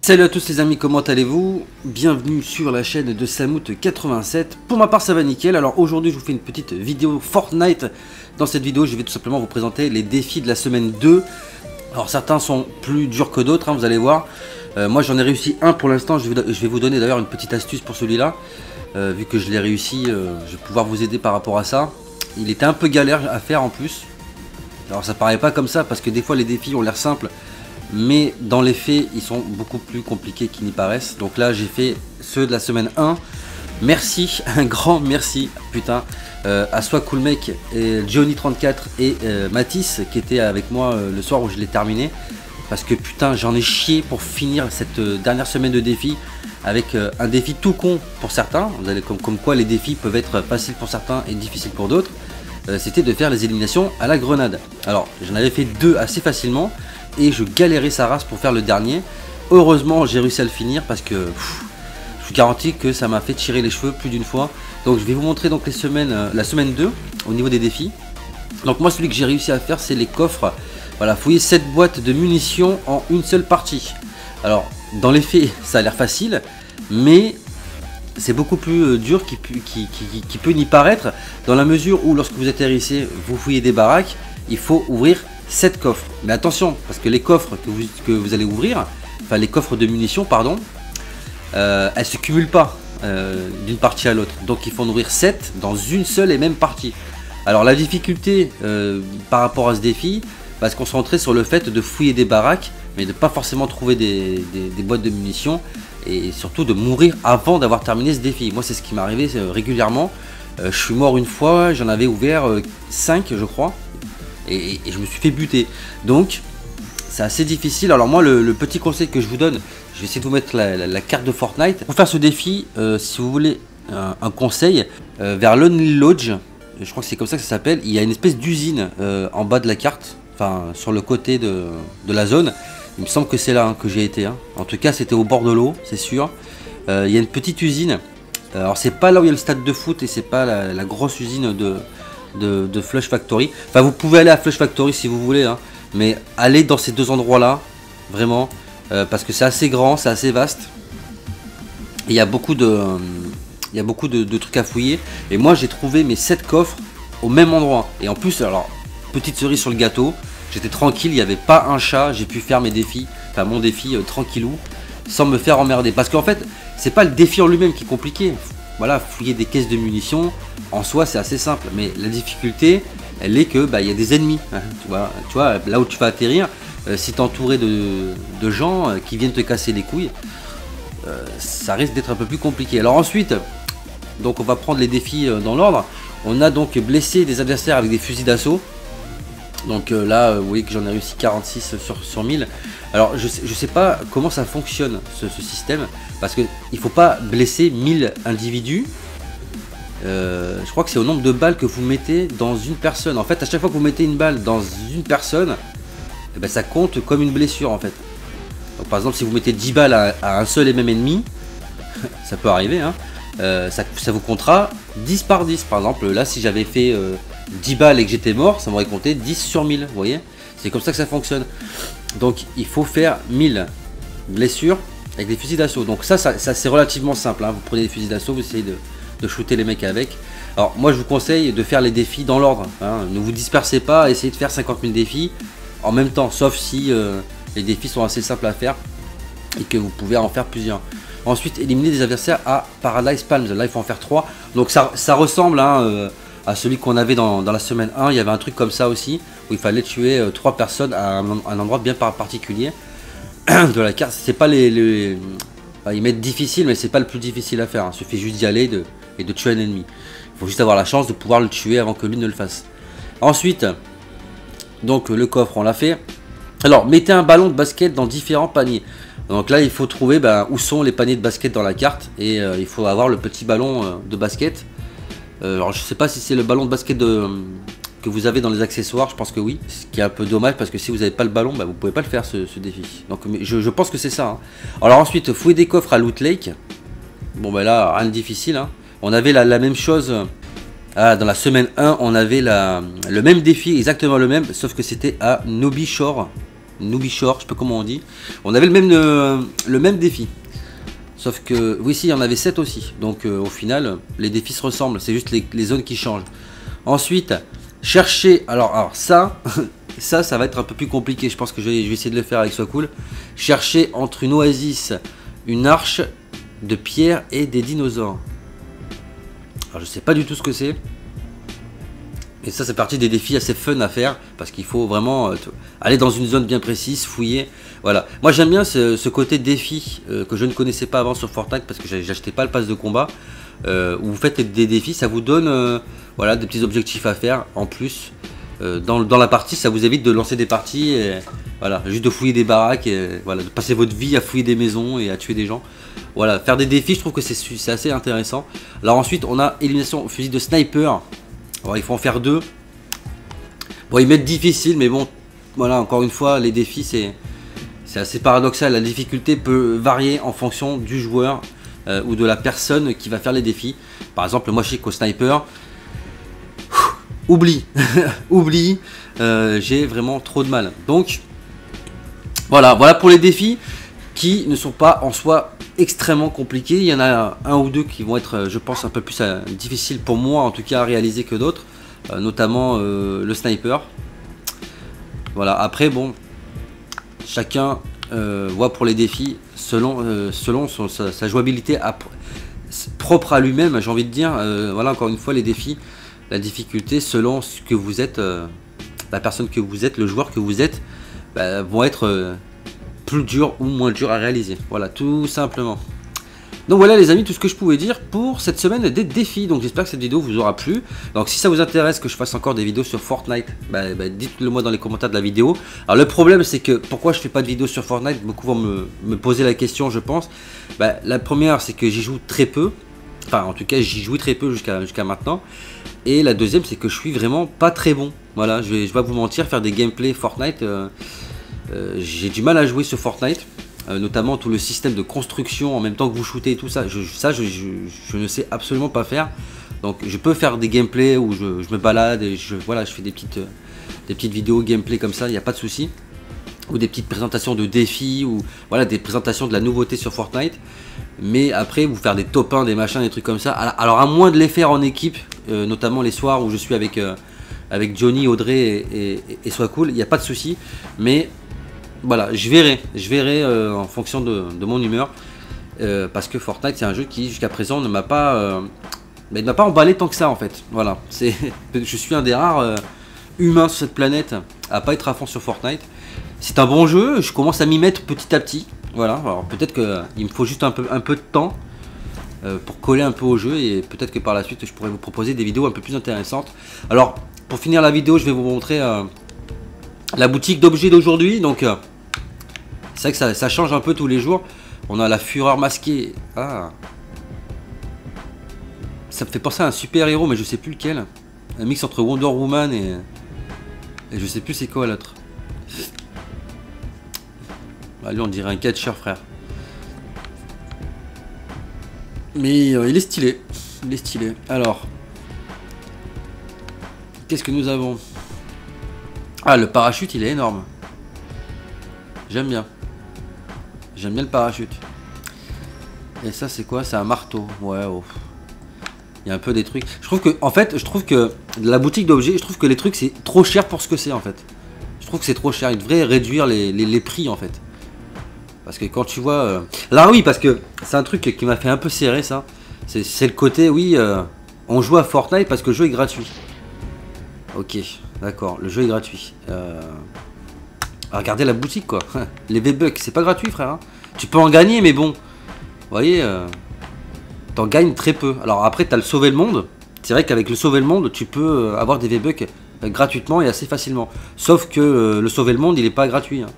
Salut à tous les amis, comment allez-vous? Bienvenue sur la chaîne de Samout87. Pour ma part ça va nickel. Alors aujourd'hui je vous fais une petite vidéo Fortnite. Dans cette vidéo je vais tout simplement vous présenter les défis de la semaine 2. Alors certains sont plus durs que d'autres, hein, vous allez voir. Moi j'en ai réussi un pour l'instant. Je vais vous donner d'ailleurs une petite astuce pour celui-là. Vu que je l'ai réussi, je vais pouvoir vous aider par rapport à ça. Il était un peu galère à faire en plus. Alors ça paraît pas comme ça parce que des fois les défis ont l'air simples, mais dans les faits ils sont beaucoup plus compliqués qu'ils n'y paraissent. Donc là j'ai fait ceux de la semaine 1. Merci, un grand merci putain à Soit Cool Mec et Johnny34 et Matisse qui étaient avec moi le soir où je l'ai terminé, parce que putain j'en ai chié pour finir cette dernière semaine de défi avec un défi tout con pour certains. Vous allez comme quoi les défis peuvent être faciles pour certains et difficiles pour d'autres. C'était de faire les éliminations à la grenade. Alors j'en avais fait 2 assez facilement et je galérais sa race pour faire le dernier. Heureusement j'ai réussi à le finir parce que je vous garantis que ça m'a fait tirer les cheveux plus d'une fois. Donc je vais vous montrer donc les semaines, la semaine 2 au niveau des défis. Donc moi celui que j'ai réussi à faire c'est les coffres. Voilà, fouiller 7 boîtes de munitions en une seule partie. Alors dans les faits ça a l'air facile, mais c'est beaucoup plus dur qui peut n'y paraître, dans la mesure où lorsque vous atterrissez, vous fouillez des baraques, il faut ouvrir 7 coffres. Mais attention, parce que les coffres que vous allez ouvrir, enfin les coffres de munitions, pardon, elles se cumulent pas d'une partie à l'autre. Donc il faut en ouvrir 7 dans une seule et même partie. Alors la difficulté par rapport à ce défi va se concentrer sur le fait de fouiller des baraques, mais de pas forcément trouver des boîtes de munitions, et surtout de mourir avant d'avoir terminé ce défi. Moi c'est ce qui m'est arrivé régulièrement. Je suis mort une fois, j'en avais ouvert 5 je crois, et je me suis fait buter. Donc c'est assez difficile. Alors moi le petit conseil que je vous donne, je vais essayer de vous mettre la carte de Fortnite. Pour faire ce défi, si vous voulez un conseil, vers Lonely Lodge, je crois que c'est comme ça que ça s'appelle, il y a une espèce d'usine en bas de la carte, enfin sur le côté de la zone. Il me semble que c'est là hein, que j'ai été. Hein. En tout cas, c'était au bord de l'eau, c'est sûr. Il y a une petite usine. Alors, c'est pas là où il y a le stade de foot et c'est pas la grosse usine de Flush Factory. Enfin, vous pouvez aller à Flush Factory si vous voulez, hein, mais allez dans ces deux endroits-là, vraiment, parce que c'est assez grand, c'est assez vaste. Et il y a beaucoup de trucs à fouiller. Et moi, j'ai trouvé mes 7 coffres au même endroit. Et en plus, alors, petite cerise sur le gâteau. J'étais tranquille, il n'y avait pas un chat, j'ai pu faire mes défis, enfin mon défi tranquillou, sans me faire emmerder. Parce qu'en fait, c'est pas le défi en lui-même qui est compliqué. Voilà, fouiller des caisses de munitions, en soi c'est assez simple. Mais la difficulté, elle est que il y a des ennemis. Hein, tu vois, là où tu vas atterrir, si tu es entouré de gens qui viennent te casser les couilles, ça risque d'être un peu plus compliqué. Alors ensuite, donc on va prendre les défis dans l'ordre. On a donc blessé des adversaires avec des fusils d'assaut. Donc là, vous voyez que j'en ai réussi 46 sur 1000. Alors je sais pas comment ça fonctionne ce système, parce que il faut pas blesser 1000 individus. Je crois que c'est au nombre de balles que vous mettez dans une personne. En fait, à chaque fois que vous mettez une balle dans une personne, eh ben, ça compte comme une blessure en fait. Donc, par exemple, si vous mettez 10 balles à un seul et même ennemi, ça peut arriver, hein, ça vous comptera 10 par 10. Par exemple, là, si j'avais fait 10 balles et que j'étais mort, ça m'aurait compté 10 sur 1000, vous voyez. C'est comme ça que ça fonctionne. Donc il faut faire 1000 blessures avec des fusils d'assaut. Donc ça c'est relativement simple, hein. Vous prenez des fusils d'assaut, vous essayez de shooter les mecs avec. Alors moi je vous conseille de faire les défis dans l'ordre, hein. Ne vous dispersez pas, essayez de faire 50 000 défis en même temps, sauf si les défis sont assez simples à faire et que vous pouvez en faire plusieurs. Ensuite, éliminer des adversaires à Paradise Palms. Là il faut en faire 3. Donc ça ressemble, hein, à celui qu'on avait dans la semaine 1, il y avait un truc comme ça aussi, où il fallait tuer 3 personnes à un endroit bien particulier de la carte. C'est pas ils mettent difficile, mais c'est pas le plus difficile à faire, hein. Il suffit juste d'y aller et de tuer un ennemi. Il faut juste avoir la chance de pouvoir le tuer avant que lui ne le fasse. Ensuite, donc le coffre, on l'a fait. Alors, mettez un ballon de basket dans différents paniers. Donc là, il faut trouver où sont les paniers de basket dans la carte, et il faut avoir le petit ballon de basket. Alors je sais pas si c'est le ballon de basket que vous avez dans les accessoires, je pense que oui, ce qui est un peu dommage parce que si vous n'avez pas le ballon, bah, vous pouvez pas le faire ce défi. Donc je pense que c'est ça. Hein. Alors ensuite, fouiller des coffres à Loot Lake. Bon bah là, rien de difficile. Hein. On avait la même chose dans la semaine 1, on avait le même défi, exactement le même, sauf que c'était à Nobby Shore. Nobby Shore, je sais pas comment on dit. On avait le même défi. Sauf que, oui, si, il y en avait 7 aussi. Donc au final, les défis se ressemblent, c'est juste les zones qui changent. Ensuite, chercher, alors ça, ça va être un peu plus compliqué. Je pense que je vais essayer de le faire avec Soit Cool. Chercher entre une oasis, une arche de pierre et des dinosaures. Alors je sais pas du tout ce que c'est. Et ça, c'est partie des défis assez fun à faire. Parce qu'il faut vraiment aller dans une zone bien précise, fouiller. Voilà. Moi j'aime bien ce côté défi que je ne connaissais pas avant sur Fortnite. Parce que j'achetais pas le pass de combat. Où vous faites des défis, ça vous donne voilà, des petits objectifs à faire en plus. Dans la partie, ça vous évite de lancer des parties, et, voilà, juste de fouiller des baraques, et, voilà, de passer votre vie à fouiller des maisons et à tuer des gens. Voilà, faire des défis, je trouve que c'est assez intéressant. Alors ensuite, on a élimination fusil de sniper. Alors, il faut en faire 2. Bon, ils mettent difficile, mais bon, voilà, encore une fois, les défis, c'est assez paradoxal. La difficulté peut varier en fonction du joueur ou de la personne qui va faire les défis. Par exemple, moi, je sais qu'au sniper, oublie, oublie, j'ai vraiment trop de mal. Donc, voilà pour les défis qui ne sont pas en soi extrêmement compliqués. Il y en a un ou deux qui vont être, je pense, un peu plus difficiles pour moi, en tout cas, à réaliser que d'autres, notamment le sniper. Voilà, après, bon, chacun voit pour les défis selon sa jouabilité propre à lui-même, j'ai envie de dire. Voilà, encore une fois, les défis, la difficulté selon ce que vous êtes, la personne que vous êtes, le joueur que vous êtes, bah, vont être plus durs ou moins durs à réaliser. Voilà, tout simplement. Donc voilà les amis, tout ce que je pouvais dire pour cette semaine des défis. Donc j'espère que cette vidéo vous aura plu. Donc si ça vous intéresse que je fasse encore des vidéos sur Fortnite, dites-le moi dans les commentaires de la vidéo. Alors le problème c'est que pourquoi je fais pas de vidéos sur Fortnite, beaucoup vont me poser la question, je pense. La première c'est que j'y joue très peu. Enfin en tout cas j'y joue très peu jusqu'à maintenant. Et la deuxième c'est que je suis vraiment pas très bon. Voilà, je vais pas vous mentir, faire des gameplays Fortnite, j'ai du mal à jouer sur Fortnite. Notamment tout le système de construction en même temps que vous shootez et tout ça, je ne sais absolument pas faire. Donc je peux faire des gameplays où je me balade et voilà, je fais des petites vidéos gameplay comme ça, il n'y a pas de souci. Ou des petites présentations de défis, ou voilà, des présentations de la nouveauté sur Fortnite. Mais après, vous faire des top 1, des machins, des trucs comme ça. Alors à moins de les faire en équipe, notamment les soirs où je suis avec Johnny, Audrey et Soit Cool, il n'y a pas de souci. Mais voilà, je verrai en fonction de mon humeur, parce que Fortnite c'est un jeu qui jusqu'à présent ne m'a pas, il m'a pas emballé tant que ça en fait. Voilà, je suis un des rares humains sur cette planète à pas être à fond sur Fortnite. C'est un bon jeu, je commence à m'y mettre petit à petit. Voilà, alors peut-être qu'il me faut juste un peu de temps pour coller un peu au jeu, et peut-être que par la suite je pourrais vous proposer des vidéos un peu plus intéressantes. Alors pour finir la vidéo, je vais vous montrer la boutique d'objets d'aujourd'hui. Donc c'est vrai que ça change un peu tous les jours. On a la fureur masquée. Ah, ça me fait penser à un super héros, mais je sais plus lequel. Un mix entre Wonder Woman et je sais plus c'est quoi l'autre. Bah, lui on dirait un catcheur, frère. Mais il est stylé. Il est stylé. Alors, qu'est-ce que nous avons? Ah, le parachute il est énorme. J'aime bien. J'aime bien le parachute. Et ça c'est quoi? C'est un marteau. Ouais, oh. Il y a un peu des trucs. Je trouve que, en fait, la boutique d'objets, je trouve que les trucs c'est trop cher pour ce que c'est en fait. Je trouve que c'est trop cher. Il devrait réduire les prix en fait. Parce que quand tu vois... Là oui, parce que c'est un truc qui m'a fait un peu serrer ça. C'est le côté, oui, on joue à Fortnite parce que le jeu est gratuit. Ok, d'accord, le jeu est gratuit. Regardez la boutique quoi. Les V-Bucks, c'est pas gratuit frère. Hein. Tu peux en gagner, mais bon. Vous voyez, t'en gagnes très peu. Alors après, t'as le sauver le monde. C'est vrai qu'avec le sauver le monde, tu peux avoir des V-Bucks gratuitement et assez facilement. Sauf que le sauver le monde, il est pas gratuit. Hein.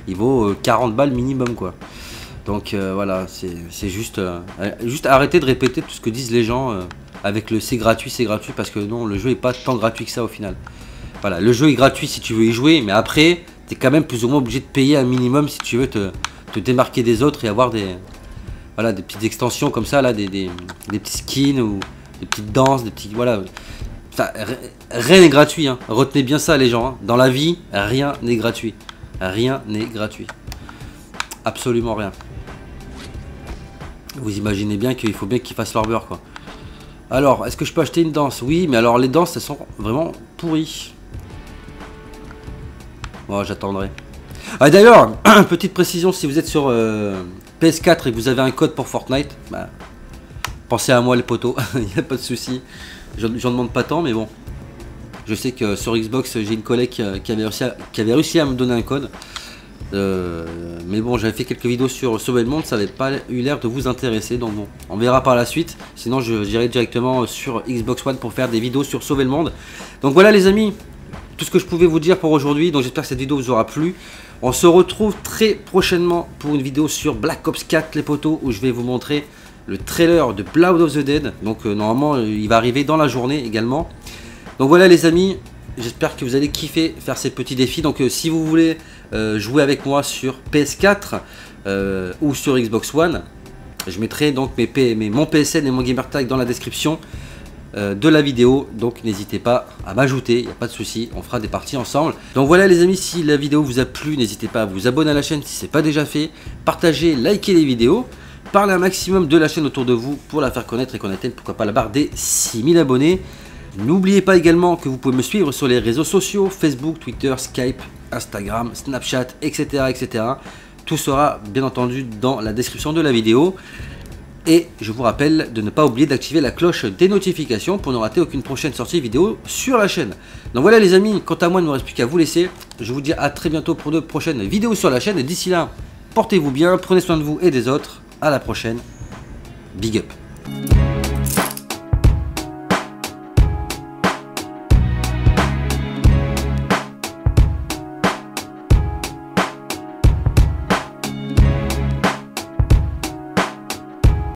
Il vaut 40 balles minimum quoi. Donc voilà, c'est juste arrêter de répéter tout ce que disent les gens avec le c'est gratuit, parce que non, le jeu est pas tant gratuit que ça au final. Voilà, le jeu est gratuit si tu veux y jouer, mais après, tu es quand même plus ou moins obligé de payer un minimum si tu veux te démarquer des autres et avoir des, voilà, des petites extensions comme ça, là, des petits skins ou des petites danses, des petits, voilà. Enfin, rien n'est gratuit, hein. Retenez bien ça les gens, hein. Dans la vie, rien n'est gratuit. Rien n'est gratuit. Absolument rien. Vous imaginez bien qu'il faut bien qu'ils fassent leur beurre, quoi. Alors, est-ce que je peux acheter une danse? Oui, mais alors les danses, elles sont vraiment pourries. Bon, j'attendrai. Ah, d'ailleurs, petite précision, si vous êtes sur PS4 et que vous avez un code pour Fortnite, bah, pensez à moi les potos, il n'y a pas de souci. J'en demande pas tant, mais bon. Je sais que sur Xbox, j'ai une collègue qui avait réussi à me donner un code. Mais bon, j'avais fait quelques vidéos sur Sauver le Monde, ça n'avait pas eu l'air de vous intéresser, donc bon, on verra par la suite. Sinon, j'irai directement sur Xbox One pour faire des vidéos sur Sauver le Monde. Donc voilà les amis, tout ce que je pouvais vous dire pour aujourd'hui. Donc j'espère que cette vidéo vous aura plu. On se retrouve très prochainement pour une vidéo sur Black Ops 4 les potos, où je vais vous montrer le trailer de Blood of the Dead. Donc normalement, il va arriver dans la journée également. Donc voilà les amis, j'espère que vous allez kiffer faire ces petits défis. Donc si vous voulez jouer avec moi sur PS4 ou sur Xbox One, je mettrai donc mon PSN et mon gamertag dans la description de la vidéo. Donc n'hésitez pas à m'ajouter, il n'y a pas de souci, on fera des parties ensemble. Donc voilà les amis, si la vidéo vous a plu, n'hésitez pas à vous abonner à la chaîne si ce n'est pas déjà fait. Partagez, likez les vidéos. Parlez un maximum de la chaîne autour de vous pour la faire connaître et qu'on atteigne pourquoi pas la barre des 6000 abonnés. N'oubliez pas également que vous pouvez me suivre sur les réseaux sociaux, Facebook, Twitter, Skype, Instagram, Snapchat, etc. etc. Tout sera bien entendu dans la description de la vidéo. Et je vous rappelle de ne pas oublier d'activer la cloche des notifications pour ne rater aucune prochaine sortie vidéo sur la chaîne. Donc voilà les amis, quant à moi il ne me reste plus qu'à vous laisser. Je vous dis à très bientôt pour de prochaines vidéos sur la chaîne. Et d'ici là, portez-vous bien, prenez soin de vous et des autres. À la prochaine. Big up.